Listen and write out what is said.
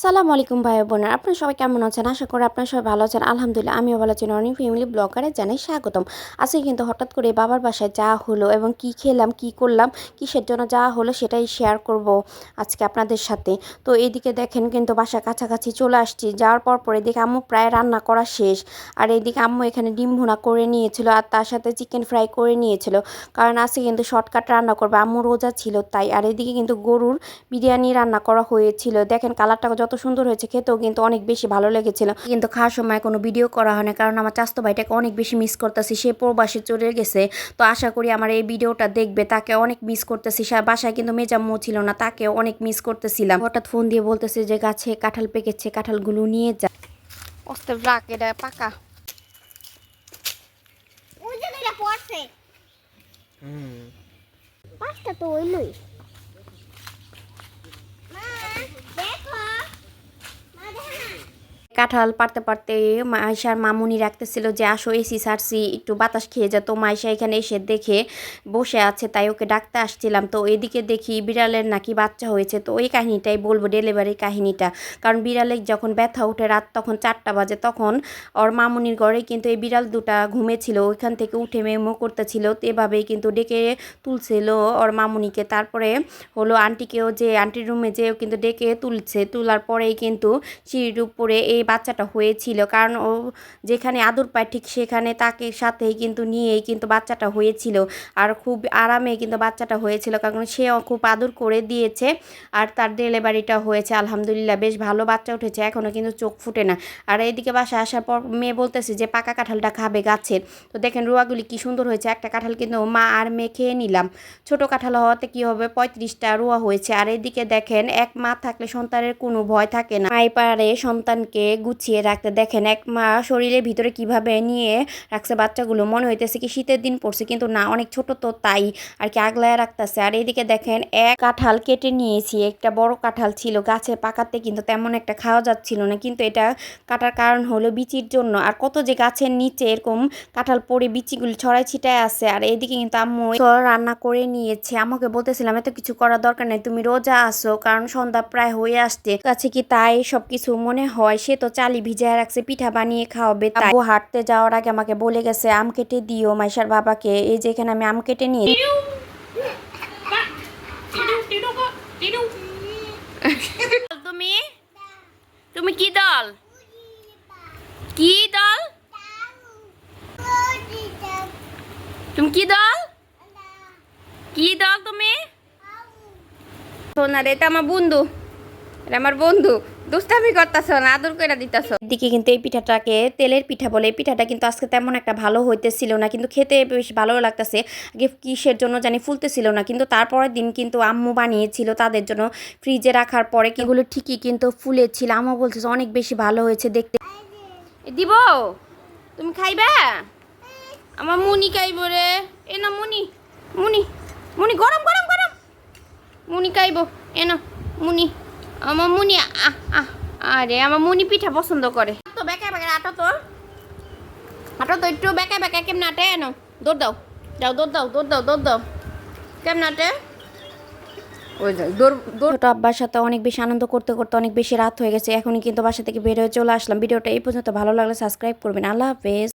সালামু আলাইকুম ভাই বোনেরা, আপনারা সবাই কেমন আছেন? আশা করি আপনারা সবাই ভালো আছেন। আলহামদুলিল্লাহ আমিও ভালো আছি। অর্নিং ফ্যামিলি ব্লগারে জানাই স্বাগতম। আজকে কিন্তু হঠাৎ করে বাবার বাসায় যাওয়া হলো এবং কি খেলাম, কি করলাম, কিসের জন্য যাওয়া হলো সেটাই শেয়ার করব আজকে আপনাদের সাথে। তো এইদিকে দেখেন কিন্তু বাসার কাছাকাছি চলে আসছি। যাওয়ার পর এদিকে আম্মু প্রায় রান্না করা শেষ। আর এইদিকে আম্মু এখানে ডিম ভুনা করে নিয়েছিল আর তার সাথে চিকেন ফ্রাই করে নিয়েছিল। কারণ আজকে কিন্তু শর্টকাট রান্না করবে, আম্মু রোজা ছিল তাই। আর এদিকে কিন্তু গরুর বিরিয়ানি রান্না করা হয়েছিল। দেখেন কালারটা যত সুন্দর হয়েছে, খেতেও কিন্তু অনেক বেশি ভালো লেগেছিল। কিন্তু খাওয়ার সময় কোনো ভিডিও করা হয় না, কারণ আমার চাচাতো ভাইটাকে অনেক বেশি মিস করতেছি। সে প্রবাসে চলে গেছে। তো আশা করি আমার এই ভিডিওটা দেখবে, তাকে অনেক মিস করতেছি। বাসায় কিন্তু মেজাম্মু ছিল না, তাকে অনেক মিস করতেছিলাম। হঠাৎ ফোন দিয়ে বলতেছে যে গাছে কাঁঠাল পেকেছে, কাঁঠালগুলো নিয়ে যা। অস্তে ব্লাক এটা পাকা। ওই যে দুইটা পড়ছে পাঁচটা তো হইলই মা দেখো মা দেখো না কাঁঠাল পারতে পারতে মাইশার মামুনি রাখতেছিল যে আসো এসি সারছি, একটু বাতাস খেয়ে যেত। মাইশা এখানে এসে দেখে বসে আছে, তাই ওকে ডাকতে আসছিলাম। তো এদিকে দেখি বিড়ালের নাকি বাচ্চা হয়েছে। তো ওই কাহিনিটাই বলবো, ডেলিভারির কাহিনিটা। কারণ বিড়ালের যখন ব্যথা উঠে রাত তখন 4টা বাজে, তখন ওর মামুনির ঘরে কিন্তু এই বিড়াল দুটা ঘুমেছিল, ওইখান থেকে উঠে মেমো করতেছিল। তো এভাবেই কিন্তু ডেকে তুলছিল ওর মামুনিকে। তারপরে হলো আন্টিকেও, যে আন্টির রুমে যেও কিন্তু ডেকে তুলছে। তোলার পরেই কিন্তু সিঁড়ির উপরে এই বাচ্চাটা হয়েছিল। কারণ ও যেখানে আদর পায় ঠিক সেখানে তাকে সাথেই কিন্তু নিয়েই কিন্তু বাচ্চাটা হয়েছিল। আর খুব আরামে কিন্তু বাচ্চাটা হয়েছিল, কারণ সেও খুব আদর করে দিয়েছে। আর তার ডেলিভারিটা হয়েছে আলহামদুলিল্লাহ, বেশ ভালো বাচ্চা উঠেছে, এখনও কিন্তু চোখ ফুটে না। আর এইদিকে বাসায় আসার পর মেয়ে বলতেছে যে পাকা কাঁঠালটা খাবে গাছের। তো দেখেন রুয়াগুলি কি সুন্দর হয়েছে। একটা কাঁঠাল কিন্তু মা আর মেয়ে খেয়ে নিলাম। ছোট কাঁঠাল হওয়াতে কি হবে, 35টা রুয়া হয়েছে। আর এইদিকে দেখেন এক মা থাকলে সন্তানের কোনো ভয় থাকে না, মাই পারে সন্তানকে গুছিয়ে রাখতে। দেখেন এক মা শরীরের ভিতরে কিভাবে নিয়ে রাখছে বাচ্চাগুলো, মনে হইতেছে কি শীতের দিন পড়ছে, কিন্তু না, অনেক ছোট তো তাই আর কি আগলায় রাখতেছে। আর এইদিকে দেখেন এক কাঁঠাল কেটে নিয়েছি, একটা বড় কাঁঠাল ছিল গাছে পাকাতে, কিন্তু তেমন একটা খাওয়া যাচ্ছিল না। কিন্তু এটা কাটার কারণ হলো বিচির জন্য। আর কত যে গাছের নিচে এরকম কাঁঠাল পড়ে বিচিগুলি ছড়াই ছিটায় আছে। আর এইদিকে কিন্তু আম্মু রান্না করে নিয়েছে। আমাকে বলতেছিলাম এত কিছু করার দরকার নেই, তুমি রোজা আসো, কারণ সন্ধ্যা প্রায় হয়ে আসছে কাছে কি তাই সব কিছু মনে হয়। সে তো চালি ভিজায় রাখছে, পিঠা বানিয়ে খাওয়াবে। তাই ও হাঁটতে যাওয়ার আগে আমাকে বলে গেছে আম কেটে দিও মাইশার বাবাকে। এই যে এখানে আমি আম কেটে নিয়ে তুমি তুমি কি দল, কি দল, তুমি কি দল, কি দল তুমি? সোনা রে, এটা আমার বন্ধু, এটা আমার বন্ধু। দুষ্টামি করতেছ না, আদর করে দিতেছ। এদিকে কিন্তু এই পিঠাটাকে তেলের পিঠা বলে। এই পিঠাটা কিন্তু আজকে তেমন একটা ভালো হইতেছিল না, কিন্তু খেতে বেশ ভালো লাগতেছে। আগে কিসের জন্য জানি ফুলতেছিল না, কিন্তু তারপরের দিন কিন্তু আম্মু বানিয়েছিল তাদের জন্য ফ্রিজে রাখার পরে, এগুলো ঠিকই কিন্তু ফুলেছিল। আম্মু বলছে অনেক বেশি ভালো হয়েছে দেখতে। দিব, তুমি খাইবা? আমার মুনি খাইব রে। এ না মুনি, মুনি, মুনি গরম গরম গরম, মুনি খাইব। এ না মুনি, আমার মুনি। আরে আমার মুনি পিঠা পছন্দ করে। তো বেকা বেকা আটো তো, হাঁটো তো একটু বেকা বেকা। কেমন আটে? এনো দৌড় দাও, যাও দৌড় দাও, দৌড় দাও, দৌড় দাও। কেমন আটে? ওই যাই দৌড় দৌড়। ছোট আব্বার সাথে অনেক বেশি আনন্দ করতে করতে অনেক বেশি রাত হয়ে গেছে। এখনই কিন্তু বাসা থেকে বের হয়ে চলে আসলাম। ভিডিওটা এই পর্যন্ত ভালো লাগলে সাবস্ক্রাইব করবেন। আল্লাহ হাফেজ।